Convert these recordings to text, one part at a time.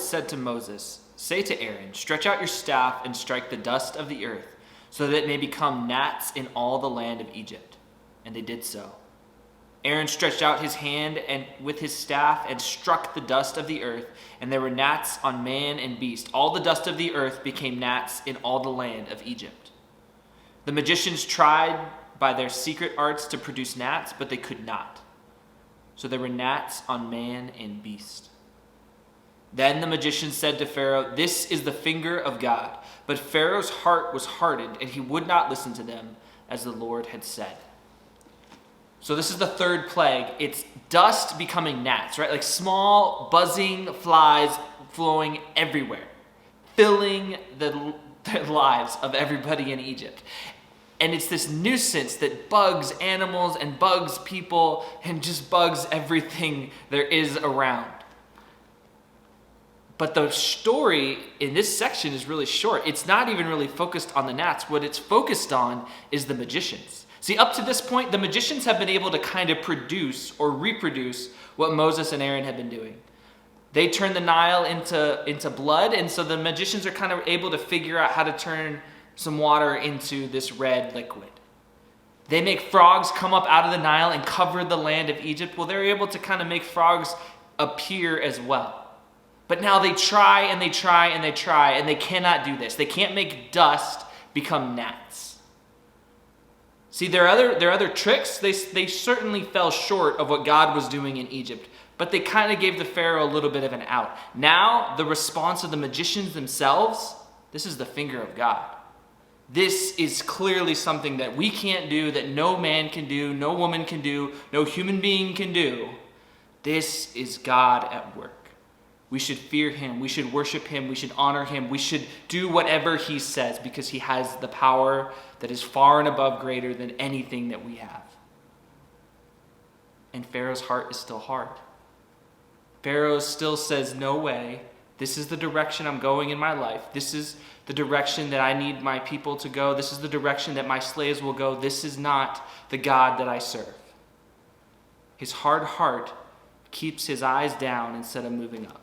said to Moses, "Say to Aaron, stretch out your staff and strike the dust of the earth, so that it may become gnats in all the land of Egypt." And they did so. Aaron stretched out his hand and with his staff and struck the dust of the earth, and there were gnats on man and beast. All the dust of the earth became gnats in all the land of Egypt. The magicians tried by their secret arts to produce gnats, but they could not. So there were gnats on man and beast. Then the magicians said to Pharaoh, "This is the finger of God." But Pharaoh's heart was hardened, and he would not listen to them, as the Lord had said. So this is the third plague. It's dust becoming gnats, right? Like small buzzing flies flowing everywhere, filling the lives of everybody in Egypt. And it's this nuisance that bugs animals and bugs people and just bugs everything there is around. But the story in this section is really short. It's not even really focused on the gnats. What it's focused on is the magicians. See, up to this point, the magicians have been able to kind of produce or reproduce what Moses and Aaron had been doing. They turned the Nile into blood, and so the magicians are kind of able to figure out how to turn some water into this red liquid. They make frogs come up out of the Nile and cover the land of Egypt. Well, they're able to kind of make frogs appear as well. But now they try and they try and they try, and they cannot do this. They can't make dust become gnats. See, their other tricks, they certainly fell short of what God was doing in Egypt, but they kind of gave the Pharaoh a little bit of an out. Now, the response of the magicians themselves, this is the finger of God. This is clearly something that we can't do, that no man can do, no woman can do, no human being can do. This is God at work. We should fear him. We should worship him. We should honor him. We should do whatever he says, because he has the power that is far and above greater than anything that we have. And Pharaoh's heart is still hard. Pharaoh still says, "No way. This is the direction I'm going in my life. This is the direction that I need my people to go. This is the direction that my slaves will go. This is not the God that I serve." His hard heart keeps his eyes down instead of moving up.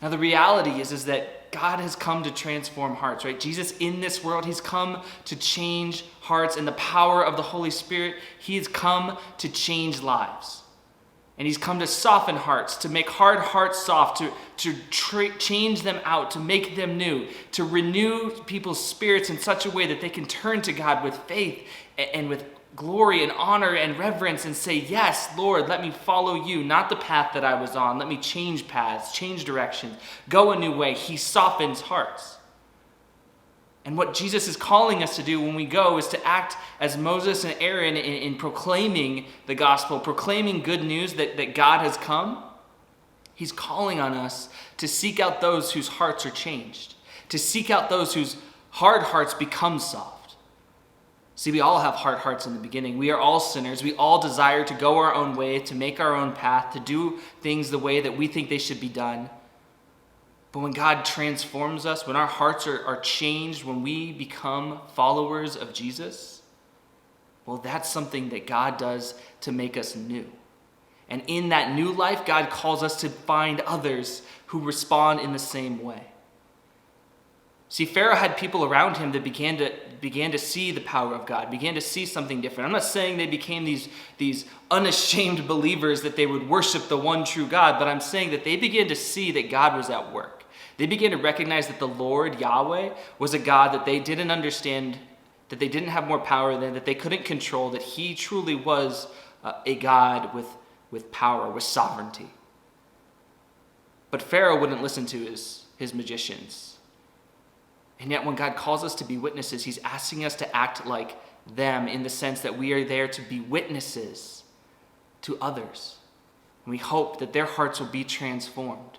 Now, the reality is that God has come to transform hearts, right? Jesus in this world, he's come to change hearts, and the power of the Holy Spirit, he has come to change lives. And he's come to soften hearts, to make hard hearts soft, to change them out, to make them new, to renew people's spirits in such a way that they can turn to God with faith and with glory and honor and reverence and say, "Yes, Lord, let me follow you, not the path that I was on. Let me change paths, change directions, go a new way." He softens hearts. And what Jesus is calling us to do when we go is to act as Moses and Aaron in proclaiming the gospel, proclaiming good news that God has come. He's calling on us to seek out those whose hearts are changed, to seek out those whose hard hearts become soft. See, we all have hard hearts in the beginning. We are all sinners. We all desire to go our own way, to make our own path, to do things the way that we think they should be done. But when God transforms us, when our hearts are changed, when we become followers of Jesus, well, that's something that God does to make us new. And in that new life, God calls us to find others who respond in the same way. See, Pharaoh had people around him that began to see the power of God, began to see something different. I'm not saying they became these unashamed believers that they would worship the one true God, but I'm saying that they began to see that God was at work. They began to recognize that the Lord, Yahweh, was a God that they didn't understand, that they didn't have more power than, that they couldn't control, that he truly was a God with power, with sovereignty. But Pharaoh wouldn't listen to his magicians. And yet when God calls us to be witnesses, he's asking us to act like them, in the sense that we are there to be witnesses to others. And we hope that their hearts will be transformed.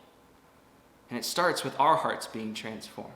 And it starts with our hearts being transformed.